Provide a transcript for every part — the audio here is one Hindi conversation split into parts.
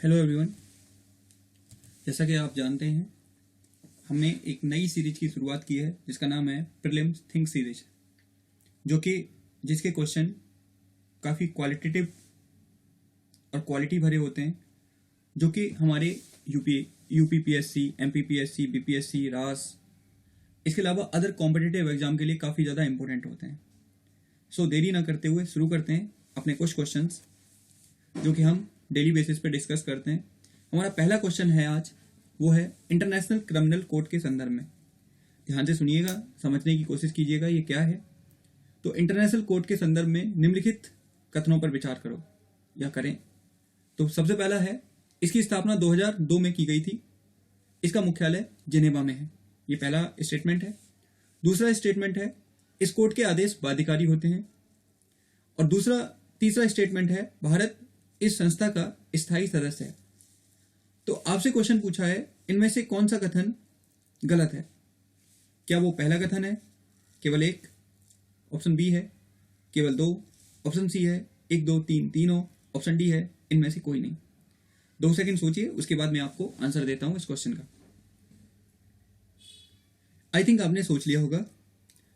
Hello everyone. जैसा कि आप जानते हैं, हमने एक नई सीरीज की शुरुआत की है जिसका नाम है प्रीलिम्स थिंक सीरीज, जिसके क्वेश्चन काफ़ी क्वालिटेटिव और क्वालिटी भरे होते हैं, जो कि हमारे यूपीपीएससी, एमपीपीएससी, बीपीएससी, रास, इसके अलावा अदर कॉम्पिटिटिव एग्जाम के लिए काफ़ी ज़्यादा इंपॉर्टेंट होते हैं। सो देरी ना करते हुए शुरू करते हैं अपने कुछ क्वेश्चंस जो कि हम डेली बेसिस पे डिस्कस करते हैं। हमारा पहला क्वेश्चन है आज, वो है इंटरनेशनल क्रिमिनल कोड के संदर्भ में। ध्यान से सुनिएगा, समझने की कोशिश कीजिएगा ये क्या है। तो इंटरनेशनल कोड के संदर्भ में निम्नलिखित कथनों पर विचार करो या करें। तो सबसे पहला है, इसकी स्थापना 2002 में की गई थी। इसका मुख्यालय जिनेवा में है। ये पहला स्टेटमेंट है। दूसरा स्टेटमेंट है, इस कोड के आदेश बाध्यकारी होते हैं। और तीसरा स्टेटमेंट है, भारत इस संस्था का स्थायी सदस्य है। तो आपसे क्वेश्चन पूछा है, इनमें से कौन सा कथन गलत है? क्या वो पहला कथन है, केवल एक, ऑप्शन बी है केवल दो, ऑप्शन सी है 1 2 3 तीनों, ऑप्शन डी है इनमें से कोई नहीं। 2 सेकंड सोचिए, उसके बाद मैं आपको आंसर देता हूं इस क्वेश्चन का। आई थिंक आपने सोच लिया होगा।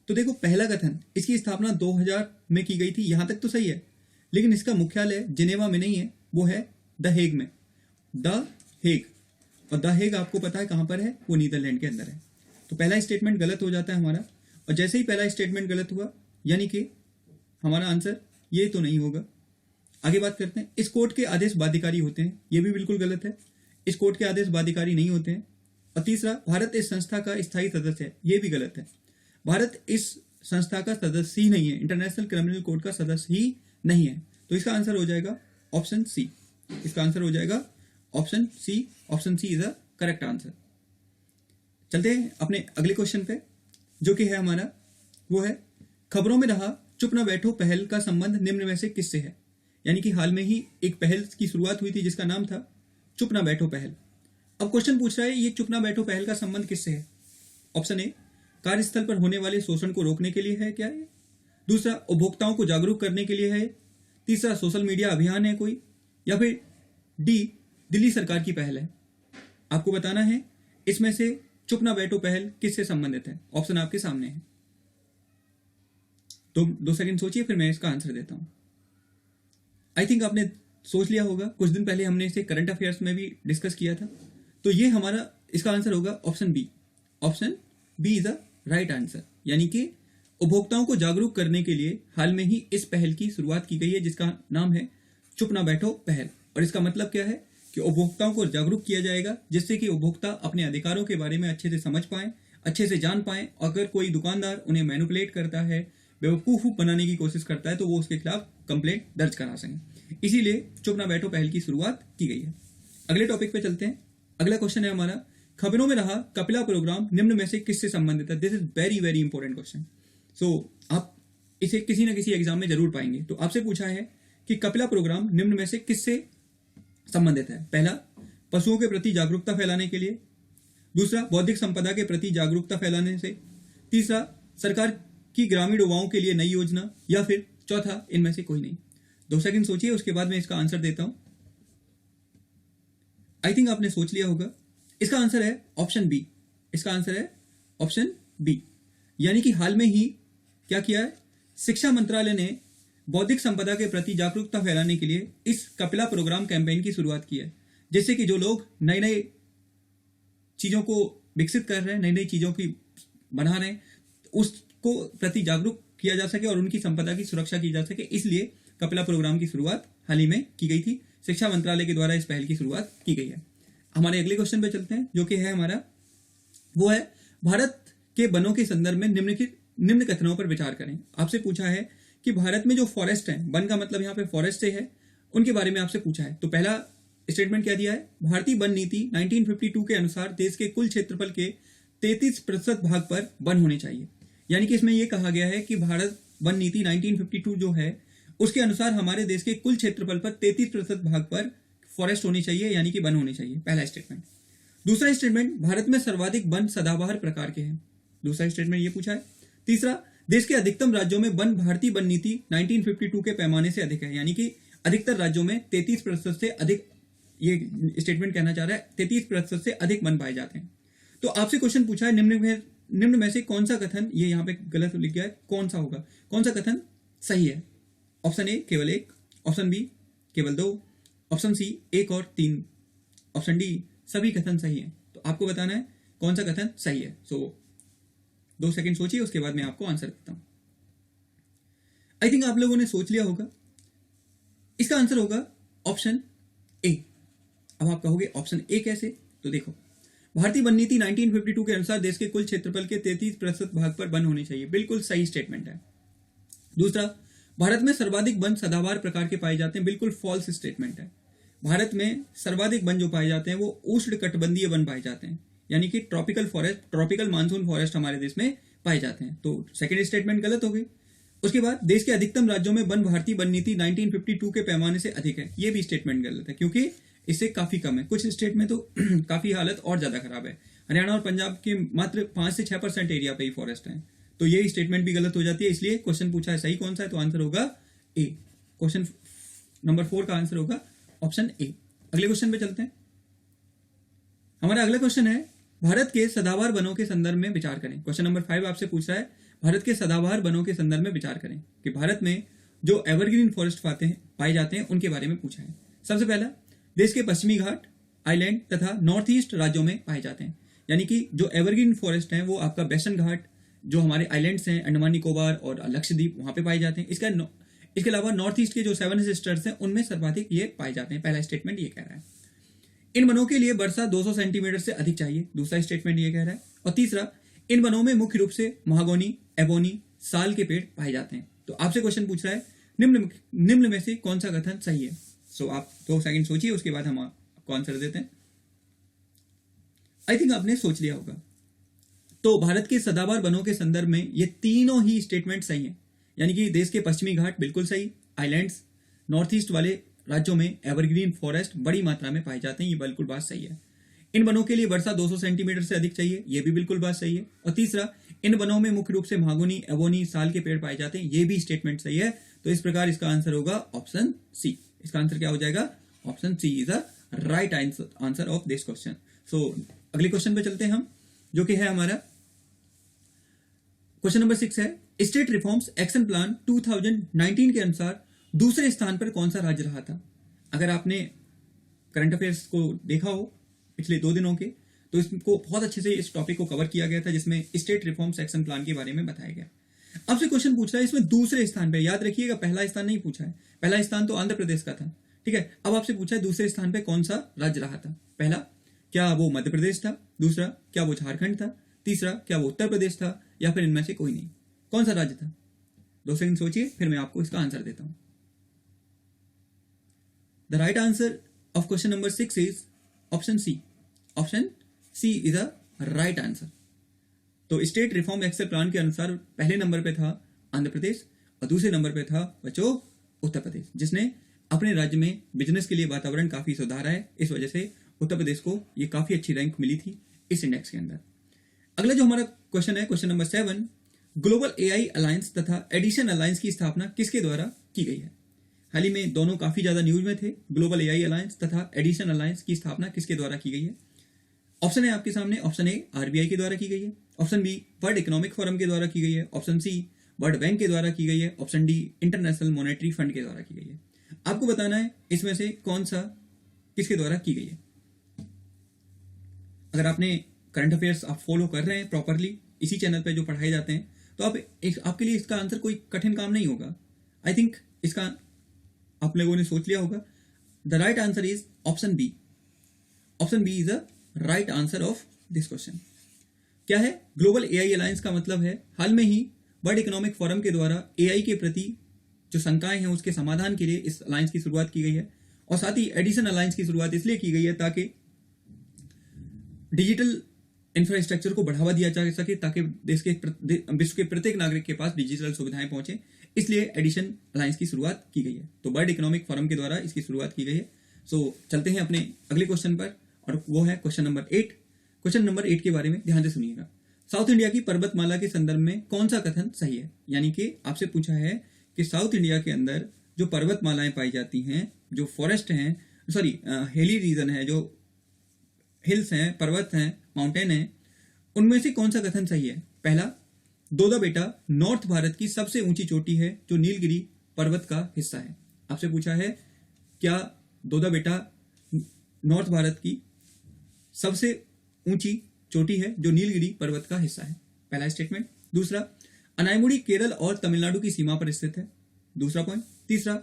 तो देखो, पहला कथन, इसकी स्थापना 2000 में की गई थी, यहां तक तो सही है, लेकिन इसका मुख्यालय जिनेवा में नहीं है, वो है द हेग में। द हेग, और द हेग आपको पता है कहां पर है, वो नीदरलैंड के अंदर है। तो पहला स्टेटमेंट गलत हो जाता है हमारा। और जैसे ही पहला स्टेटमेंट गलत हुआ, यानी कि हमारा आंसर ये तो नहीं होगा। आगे बात करते हैं, इस कोर्ट के आदेश बाध्यकारी होते हैं, ये भी बिल्कुल गलत है। इस कोर्ट के आदेश बाध्यकारी नहीं होते हैं। और तीसरा, भारत इस संस्था का स्थायी सदस्य है, ये भी गलत है। भारत इस संस्था का सदस्य ही नहीं है, इंटरनेशनल क्रिमिनल कोड का सदस्य ही नहीं है। तो इसका आंसर हो जाएगा ऑप्शन सी। इसका आंसर हो जाएगा option C. Option C is the correct answer. चलते हैं अपने अगले क्वेश्चन पे, जो कि है हमारा, वो है, खबरों में रहा चुप न बैठो पहल का संबंध निम्न में से किससे है? यानी कि हाल में ही एक पहल की शुरुआत हुई थी जिसका नाम था चुप न बैठो पहल। अब क्वेश्चन पूछ रहा है, ये चुप न बैठो पहल का संबंध किससे है? ऑप्शन ए, कार्यस्थल पर होने वाले शोषण को रोकने के लिए है क्या है? दूसरा, उपभोक्ताओं को जागरूक करने के लिए है? तीसरा, सोशल मीडिया अभियान है कोई? या फिर डी, दिल्ली सरकार की पहल है? आपको बताना है इसमें से चुप ना बैठो पहल किससे संबंधित है। ऑप्शन आपके सामने है। तो 2 सेकंड सोचिए, फिर मैं इसका आंसर देता हूं। आई थिंक आपने सोच लिया होगा, कुछ दिन पहले हमने इसे करंट अफेयर्स में भी डिस्कस किया था। तो ये हमारा, इसका आंसर होगा option B. Option B is the right answer. यानी कि उपभोक्ताओं को जागरूक करने के लिए हाल में ही इस पहल की शुरुआत की गई है जिसका नाम है चुप ना बैठो पहल। और इसका मतलब क्या है कि उपभोक्ताओं को जागरूक किया जाएगा, जिससे कि उपभोक्ता अपने अधिकारों के बारे में अच्छे से समझ पाए, अच्छे से जान पाए। अगर कोई दुकानदार उन्हें मैनिपुलेट करता है, बेवकूफ बनाने की कोशिश करता है, तो वो उसके खिलाफ कंप्लेंट दर्ज करा सकें। इसीलिए चुप ना बैठो पहल की शुरुआत की गई है। अगले टॉपिक पे चलते हैं। अगला क्वेश्चन है हमारा, खबरों में रहा कपिला प्रोग्राम निम्न में से किससे संबंधित है? This is very very important question. So आप इसे किसी न किसी एग्जाम में जरूर पाएंगे। तो आपसे पूछा है कि कपिला प्रोग्राम निम्न में से किससे संबंधित है? पहला, पशुओं के प्रति जागरूकता फैलाने के लिए। दूसरा, बौद्धिक संपदा के प्रति जागरूकता फैलाने से। तीसरा, सरकार की ग्रामीण युवाओं के लिए नई योजना। या फिर चौथा, इनमें से कोई नहीं। 2 सेकंड सोचिए, उसके बाद मैं इसका आंसर देता हूं। आई थिंक आपने सोच लिया होगा। इसका आंसर है ऑप्शन बी। इसका आंसर है ऑप्शन बी। यानी कि हाल में ही क्या किया है, शिक्षा मंत्रालय ने बौद्धिक संपदा के प्रति जागरूकता फैलाने के लिए इस कपिला प्रोग्राम कैंपेन की शुरुआत की है, जिससे कि जो लोग नई नई चीजों को विकसित कर रहे हैं, नई नई चीजों की बना रहे हैं, उसको प्रति जागरूक किया जा सके और उनकी संपदा की सुरक्षा की जा सके। इसलिए कपिला प्रोग्राम की शुरुआत हाल ही में की गई थी। शिक्षा मंत्रालय के द्वारा इस पहल की शुरुआत की गई है। हमारे अगले क्वेश्चन पे चलते हैं, जो कि है हमारा, वो है, भारत के वनों के संदर्भ में निम्न कथनों पर विचार करें। आपसे पूछा है कि भारत में जो फॉरेस्ट है, वन का मतलब यहाँ पे फॉरेस्ट से है, उनके बारे में आपसे पूछा है। तो पहला स्टेटमेंट क्या दिया है, भारतीय वन नीति 1952 के अनुसार देश के कुल क्षेत्रफल के 33% भाग पर वन होने चाहिए। यानी कि इसमें यह कहा गया है कि भारत वन नीति 1952 जो है, उसके अनुसार हमारे देश के कुल क्षेत्रफल पर 33% भाग पर फॉरेस्ट होनी चाहिए, यानी कि वन होने चाहिए। पहला स्टेटमेंट। दूसरा स्टेटमेंट, भारत में सर्वाधिक वन सदाबहार प्रकार के हैं। दूसरा स्टेटमेंट ये पूछा है। तीसरा, देश के अधिकतम राज्यों में वन भारतीय वन नीति 1952 के पैमाने से अधिक है। यानी कि अधिकतर राज्यों में 33% से अधिक ये स्टेटमेंट कहना चाह रहा है 33% से अधिक वन पाए जाते हैं। तो आपसे क्वेश्चन पूछा है निम्न में से कौन सा कथन, ये यहाँ पे गलत लिख गया है, कौन सा होगा, कौन सा कथन सही है? ऑप्शन ए केवल 1, ऑप्शन बी केवल 2, ऑप्शन सी 1 और 3, ऑप्शन डी सभी कथन सही है। तो आपको बताना है कौन सा कथन सही है। सो 2 सेकंड सोचिए, उसके बाद मैं आपको आंसर देता हूं। आई थिंक आप लोगों ने सोच लिया होगा। इसका आंसर होगा ऑप्शन ए। अब आप कहोगे ऑप्शन ए कैसे? तो देखो, भारतीय वन नीति 1952 के अनुसार देश के कुल क्षेत्रफल के 33% भाग पर वन होने चाहिए। बिल्कुल सही स्टेटमेंट है। दूसरा, भारत में सर्वाधिक वन सदाबहार प्रकार के पाए जाते हैं। बिल्कुल फॉल्स स्टेटमेंट है। भारत में सर्वाधिक वन जो पाए जाते हैं वो उष्णकटिबंधीय वन पाए जाते हैं, यानी कि tropical forest, tropical monsoon forest हमारे देश में पाए जाते हैं। तो सेकंड स्टेटमेंट गलत हो गई। उसके बाद देश के अधिकतम राज्यों में वन भारतीय वन नीति 1952 के पैमाने से अधिक है। ये भी स्टेटमेंट गलत है, क्योंकि इससे काफी कम है। कुछ स्टेट में तो काफी हालत और ज्यादा खराब है। हरियाणा और पंजाब के मात्र 5 से 6% एरिया पे ही फॉरेस्ट है। तो ये स्टेटमेंट भी गलत हो जाती है। इसलिए क्वेश्चन पूछा है सही कौन सा है, तो आंसर होगा ए। क्वेश्चन नंबर 4 का आंसर होगा ऑप्शन ए। अगले क्वेश्चन पे चलते हैं। हमारा अगला क्वेश्चन है भारत के सदाबहार वनों के संदर्भ में विचार करें। क्वेश्चन नंबर 5 आपसे पूछ रहा है भारत के सदाबहार वनों के संदर्भ में विचार करें कि भारत में जो एवरग्रीन फॉरेस्ट पाए जाते हैं उनके बारे में पूछा है। सबसे पहला, देश के पश्चिमी घाट, आइलैंड तथा नॉर्थ ईस्ट राज्यों में पाए जाते हैं। यानी कि जो एवरग्रीन फॉरेस्ट है वो आपका वेस्टर्न घाट, जो हमारे आइलैंड्स हैं अंडमान निकोबार और लक्षद्वीप, वहां पे पाए जाते हैं। इसके अलावा नॉर्थ ईस्ट के जो 7 सिस्टर्स हैं उनमें सर्वाधिक ये पाए जाते हैं। पहला स्टेटमेंट ये कह रहा है। इन वनों के लिए वर्षा 200 सेंटीमीटर से अधिक चाहिए। दूसरा स्टेटमेंट ये कह रहा है। और तीसरा, इन वनों में मुख्य रूप से महागोनी, एबोनी, साल के पेड़ पाए जाते हैं। तो आपसे क्वेश्चन पूछ रहा है निम्न में से कौन सा कथन सही है। सो आप 2 सेकंड सोचिए, उसके बाद हम आपको आंसर देते हैं। आई थिंक आपने सोच लिया होगा। तो भारत के सदाबहार वनों के संदर्भ में ये तीनों ही स्टेटमेंट सही हैं। यानी कि देश के पश्चिमी घाट बिल्कुल सही, आइलैंड्स, नॉर्थ ईस्ट वाले राज्यों में एवरग्रीन फॉरेस्ट बड़ी मात्रा में पाए जाते हैं, ये बिल्कुल बात सही है। इन वनों के लिए वर्षा 200 सेंटीमीटर से अधिक चाहिए, ये भी बिल्कुल बात सही है। और तीसरा, इन वनों में मुख्य रूप से महागोनी, एबोनी, साल के पेड़ पाए जाते हैं, ये भी स्टेटमेंट सही है। तो इस प्रकार इसका आंसर होगा ऑप्शन सी। इसका आंसर क्या हो जाएगा? Option C is the right answer of this question. So अगले क्वेश्चन पे चलते हैं हम, जो कि है हमारा क्वेश्चन नंबर 6 है स्टेट रिफॉर्म्स एक्शन प्लान 2019 के अनुसार दूसरे स्थान पर कौन सा राज्य रहा था। अगर आपने करंट अफेयर्स को देखा हो पिछले 2 दिनों के, तो इसको बहुत अच्छे से इस टॉपिक को कवर किया गया था, जिसमें स्टेट रिफॉर्म्स एक्शन प्लान के बारे में बताया गया। आपसे क्वेश्चन पूछ रहा है इसमें दूसरे स्थान पे, याद रखिएगा पहला स्थान नहीं पूछा है। पहला स्थान तो आंध्र प्रदेश का था, ठीक है। अब आपसे पूछा है दूसरे स्थान पे कौन सा राज्य रहा था। पहला, क्या वो मध्य प्रदेश था? दूसरा, क्या वो झारखंड था? तीसरा, क्या वो उत्तर प्रदेश था? या फिर इनमें से कोई नहीं? कौन सा राज्य था? 2 सेकंड सोचिए, फिर मैं आपको इसका आंसर देता हूं। The right answer of question number 6 is option C. Option C is a right answer. तो स्टेट रिफॉर्म एक्शन प्लान के अनुसार पहले नंबर पे था आंध्र प्रदेश और दूसरे नंबर पे था बच्चों उत्तर प्रदेश, जिसने अपने राज्य में बिजनेस के लिए वातावरण काफी सुधारा है। इस वजह से उत्तर प्रदेश को ये काफी अच्छी रैंक मिली थी इस इंडेक्स के अंदर। अगला जो हमारा क्वेश्चन है, question number 7, global AI alliance तथा एडिशन अलायंस की स्थापना किसके द्वारा की गई है। हाल ही में दोनों काफी ज्यादा न्यूज में थे। ग्लोबल एआई अलायंस तथा एडिशन अलायंस की स्थापना किसके द्वारा की गई है? ऑप्शन है आपके सामने। ऑप्शन ए आरबीआई के द्वारा की गई है, option B world economic forum के द्वारा की गई है, ऑप्शन सी वर्ल्ड बैंक के द्वारा की गई है, option D international monetary fund के द्वारा की गई है। आपको बताना है इसमें से कौन सा किसके द्वारा की गई है। अगर आपने करंट अफेयर्स आप फॉलो कर रहे हैं प्रॉपरली इसी चैनल पे जो पढ़ाए जाते हैं, तो आपके लिए इसका आंसर कोई कठिन काम नहीं होगा। आई थिंक इसका आप लोगों ने सोच लिया होगा। The right answer is option B. Option B is a right answer of this question. क्या है ग्लोबल एआई अलायंस का मतलब है हाल में ही वर्ल्ड इकोनॉमिक फोरम के द्वारा एआई के प्रति जो शंकाएं हैं उसके समाधान के लिए इस अलायंस की शुरुआत की गई है। और साथ ही एडिशन अलायंस की शुरुआत इसलिए की गई है ताकि डिजिटल इंफ्रास्ट्रक्चर को बढ़ावा दिया जा सके, ताकि देश के विश्व के प्रत्येक नागरिक के पास डिजिटल सुविधाएं पहुंचे। इसलिए एडिशन अलायंस की शुरुआत की गई है। तो वर्ल्ड इकोनॉमिक फोरम के द्वारा इसकी शुरुआत की गई है। सो चलते हैं अपने अगले क्वेश्चन पर, और वो है क्वेश्चन नंबर 8। क्वेश्चन नंबर 8 के बारे में ध्यान से सुनिएगा। साउथ इंडिया की पर्वतमाला के संदर्भ में कौन सा कथन सही है। यानी कि आपसे पूछा है कि साउथ इंडिया के अंदर जो पर्वतमालाएं पाई जाती हैं, जो फॉरेस्ट हैं, सॉरी हिली रीजन है, जो हिल्स हैं, पर्वत हैं, माउंटेन हैं, उनमें से कौन सा कथन सही है? पहला, दोदा बेटा नॉर्थ भारत की सबसे ऊंची चोटी है जो नीलगिरी पर्वत का हिस्सा है। आपसे पूछा है क्या दोदा बेटा नॉर्थ भारत की सबसे ऊंची चोटी है जो नीलगिरी पर्वत का हिस्सा है, पहला स्टेटमेंट। दूसरा, अनायमुड़ी केरल और तमिलनाडु की सीमा पर स्थित है, दूसरा पॉइंट। तीसरा,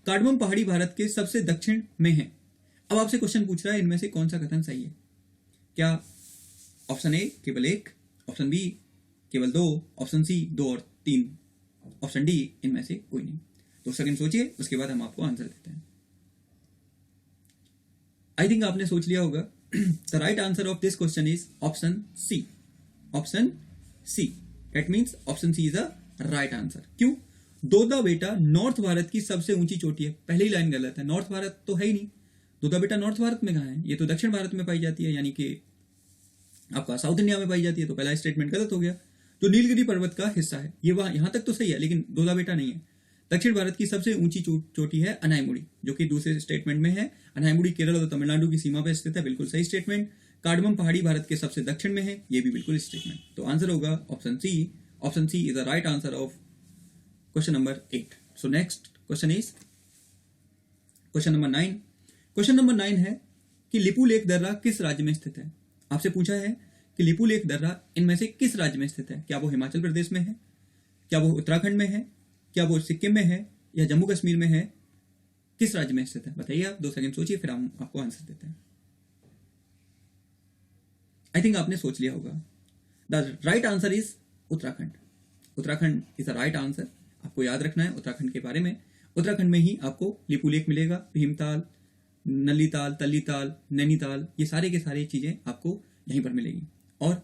कार्डमम पहाड़ी भारत के सबसे दक्षिण में है। अब आपसे क्वेश्चन पूछ रहा है इनमें से कौन सा कथन सही है? क्या ऑप्शन ए केवल एक, ऑप्शन बी केवल दो, ऑप्शन सी 2 और 3, ऑप्शन डी इनमें से कोई नहीं? तो सेकंड सोचिए, उसके बाद हम आपको आंसर देते हैं। आई थिंक आपने सोच लिया होगा। The right answer of this question is option C, option C. That means option C is the right answer. क्यों? दोदा बेटा नॉर्थ भारत की सबसे ऊंची चोटी है। पहली लाइन गलत है, नॉर्थ भारत तो है ही नहीं, दोदा बेटा नॉर्थ भारत में कहां है? ये तो दक्षिण भारत में पाई जाती है, यानी कि आपका साउथ इंडिया में पाई जाती है, तो पहला स्टेटमेंट गलत हो गया। जो नीलगिरी पर्वत का हिस्सा है ये वहां, यहां तक तो सही है, लेकिन दोदा बेटा नहीं है। दक्षिण भारत की सबसे ऊंची चोटी है अनायमुड़ी, जो कि दूसरे स्टेटमेंट में है। अनायमुड़ी केरल और तमिलनाडु की सीमा पर स्थित है, बिल्कुल सही स्टेटमेंट। कार्डमम पहाड़ी भारत के सबसे दक्षिण में है, ये भी बिल्कुल स्टेटमेंट। तो आंसर होगा option C. Option C is the right answer of question number 8। So next question is question number 9। Question number 9 है कि लिपुलेख दर्रा किस राज्य में स्थित है? आपसे पूछा है कि लिपुलेख दर्रा इनमें से किस राज्य में स्थित है? क्या वो हिमाचल प्रदेश में है, क्या वो उत्तराखंड में है, क्या वो सिक्किम में है, या जम्मू कश्मीर में है? किस राज्य में स्थित है? बताइए आप, 2 सेकंड सोचिए, फिर हम आपको आंसर देते हैं। आई थिंक आपने सोच लिया होगा। The right answer is Uttarakhand. Uttarakhand is the right answer. आपको याद रखना है उत्तराखंड के बारे में। उत्तराखंड में ही आपको लिपुलेख मिलेगा, भीमताल, नलीताल, तल्लीताल, नैनीताल, ये सारे के सारे चीजें आपको यहीं पर मिलेगी। और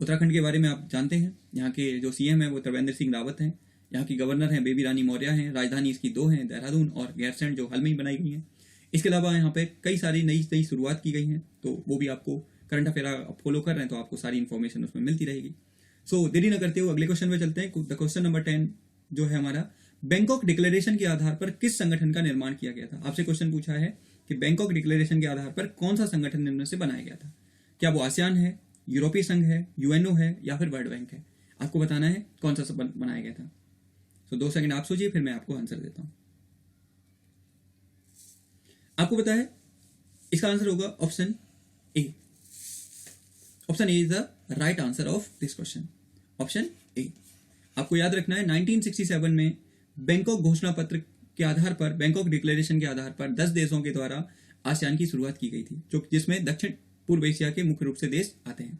उत्तराखंड के बारे में आप जानते हैं, यहाँ के जो सीएम है वो त्रिवेंद्र सिंह रावत हैं, यहाँ की गवर्नर हैं बेबी रानी मौर्य हैं, राजधानी इसकी 2 हैं, देहरादून और गैरसैंण, जो हाल में ही बनाई गई हैं। इसके अलावा यहाँ पे कई सारी नई शुरुआत की गई हैं, तो वो भी आपको करंट अफेयर आप फॉलो कर रहे हैं तो आपको सारी इन्फॉर्मेशन उसमें मिलती रहेगी। सो देरी न करते हुए अगले क्वेश्चन में चलते हैं। द क्वेश्चन नंबर 10 जो है हमारा, बैंकॉक डिक्लेरेशन के आधार पर किस संगठन का निर्माण किया गया था? आपसे क्वेश्चन पूछा है कि बैंकॉक डिक्लेरेशन के आधार पर कौन सा संगठन इनमें से बनाया गया था? क्या वो आसियान है, यूरोपीय संघ है, यूएनओ है, या फिर वर्ल्ड बैंक है? आपको बताना है कौन सा बनाया गया था। तो 2 सेकंड आप सोचिए, फिर मैं आपको आंसर देता हूं। आपको पता है इसका आंसर होगा option A. Option A is the right answer of this question, option A. आपको याद रखना है 1967 में बैंकॉक घोषणा पत्र के आधार पर, बैंकॉक डिक्लेरेशन के आधार पर 10 देशों के द्वारा आसियान की शुरुआत की गई थी, जो जिसमें दक्षिण पूर्व एशिया के मुख्य रूप से देश आते हैं।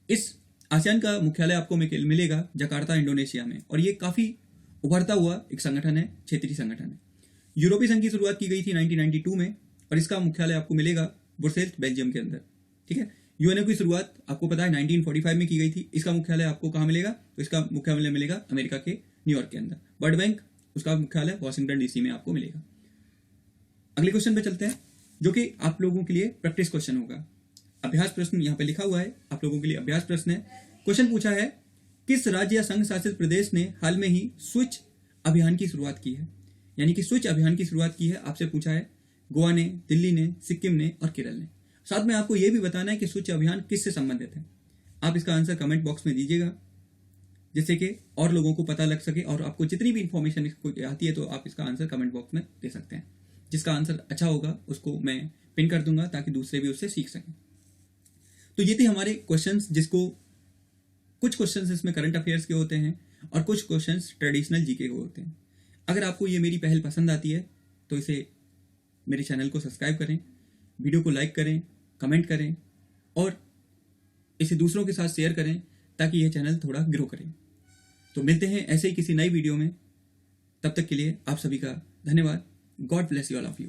इस आसियान का मुख्यालय आपको मिलेगा जकार्ता, इंडोनेशिया में, और ये काफी उभरता हुआ एक संगठन है, क्षेत्रीय संगठन है। यूरोपीय संघ की शुरुआत की गई थी 1992 में, और इसका मुख्यालय आपको मिलेगा ब्रुसेल्स, बेल्जियम के अंदर। ठीक है। यूएनओ की शुरुआत आपको पता है 1945 में की गई थी। इसका मुख्यालय आपको कहाँ मिलेगा? तो इसका मुख्यालय मिलेगा अमेरिका के न्यूयॉर्क के अंदर। वर्ल्ड बैंक, उसका मुख्यालय वॉशिंगटन डीसी में आपको मिलेगा। अगले क्वेश्चन पे चलते हैं, जो कि आप लोगों के लिए प्रैक्टिस क्वेश्चन होगा। अभ्यास प्रश्न यहाँ पे लिखा हुआ है, आप लोगों के लिए अभ्यास प्रश्न है। क्वेश्चन पूछा है, किस राज्य या संघ शासित प्रदेश ने हाल में ही स्विच अभियान की शुरुआत की है? यानी कि स्विच अभियान की शुरुआत की है। आपसे पूछा है गोवा ने, दिल्ली ने, सिक्किम ने और केरल ने। साथ में आपको यह भी बताना है कि स्विच अभियान किससे संबंधित है। आप इसका आंसर कमेंट बॉक्स में दीजिएगा, जिससे कि और लोगों को पता लग सके, और आपको जितनी भी इंफॉर्मेशन आती है तो आप इसका आंसर कमेंट बॉक्स में दे सकते हैं। जिसका आंसर अच्छा होगा उसको मैं पिन कर दूंगा, ताकि दूसरे भी उससे सीख सकें। तो ये थे हमारे क्वेश्चंस, जिसको कुछ क्वेश्चंस इसमें करंट अफेयर्स के होते हैं और कुछ क्वेश्चंस ट्रेडिशनल जीके के होते हैं। अगर आपको ये मेरी पहल पसंद आती है तो इसे, मेरे चैनल को सब्सक्राइब करें, वीडियो को लाइक करें, कमेंट करें, और इसे दूसरों के साथ शेयर करें, ताकि यह चैनल थोड़ा ग्रो करे। तो मिलते हैं ऐसे ही किसी नई वीडियो में। तब तक के लिए आप सभी का धन्यवाद। God bless you all of you.